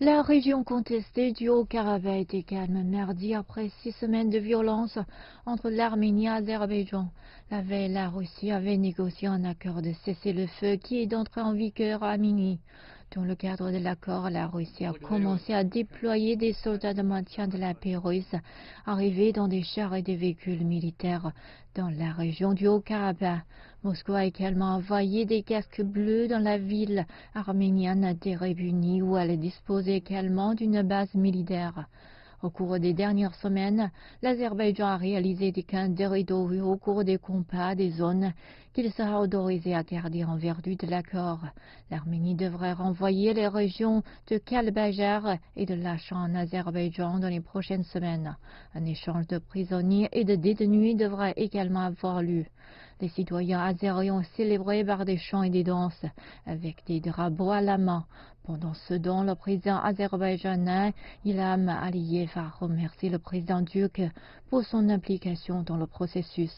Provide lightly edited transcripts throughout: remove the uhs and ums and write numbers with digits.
La région contestée du Haut-Karabakh était calme mardi après 6 semaines de violence entre l'Arménie et l'Azerbaïdjan. La veille, la Russie avait négocié un accord de cessez-le-feu qui est d'entrée en vigueur à minuit. Dans le cadre de l'accord, la Russie a commencé à déployer des soldats de maintien de la paix russe arrivés dans des chars et des véhicules militaires dans la région du Haut-Karabakh. Moscou a également envoyé des casques bleus dans la ville arménienne d'Erebuni où elle disposait également d'une base militaire. Au cours des dernières semaines, l'Azerbaïdjan a réalisé des gains territoriaux au cours des combats des zones qu'il sera autorisé à garder en vertu de l'accord. L'Arménie devrait renvoyer les régions de Kalbajar et de Lachin en Azerbaïdjan dans les prochaines semaines. Un échange de prisonniers et de détenus devrait également avoir lieu. Les citoyens azériens ont célébré par des chants et des danses avec des drapeaux à la main. Pendant ce temps, le président azerbaïdjanais Ilham Aliyev a remercié le président turc pour son implication dans le processus.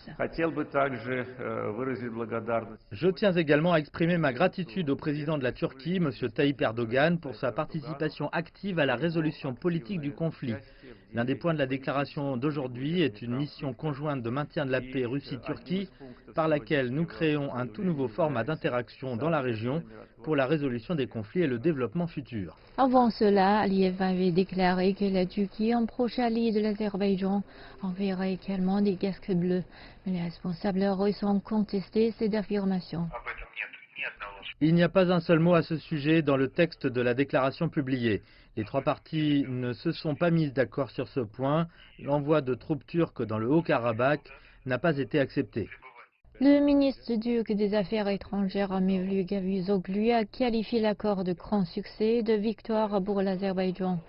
Je tiens également à exprimer ma gratitude au président de la Turquie, M. Tayyip Erdogan, pour sa participation active à la résolution politique du conflit. L'un des points de la déclaration d'aujourd'hui est une mission conjointe de maintien de la paix Russie-Turquie, par laquelle nous créons un tout nouveau format d'interaction dans la région pour la résolution des conflits et le développement futur. Avant cela, Aliyev avait déclaré que la Turquie, un proche allié de l'Azerbaïdjan, enverrait également des casques bleus. Mais les responsables russes ont contesté cette affirmation. Il n'y a pas un seul mot à ce sujet dans le texte de la déclaration publiée. Les trois parties ne se sont pas mises d'accord sur ce point. L'envoi de troupes turques dans le Haut-Karabakh n'a pas été accepté. Le ministre turc des Affaires étrangères Mevlut Cavusoglu a qualifié l'accord de grand succès et de victoire pour l'Azerbaïdjan.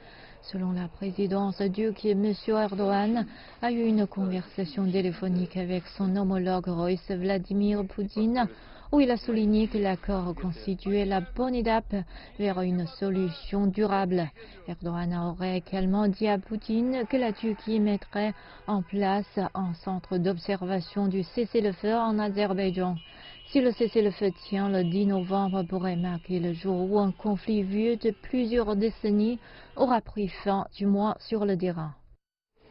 Selon la présidence turque, M. Erdogan a eu une conversation téléphonique avec son homologue russe Vladimir Poutine, où il a souligné que l'accord constituait la bonne étape vers une solution durable. Erdogan aurait également dit à Poutine que la Turquie mettrait en place un centre d'observation du cessez-le-feu en Azerbaïdjan. Si le cessez-le-feu tient, le 10 novembre pourrait marquer le jour où un conflit vieux de plusieurs décennies aura pris fin, du moins sur le terrain.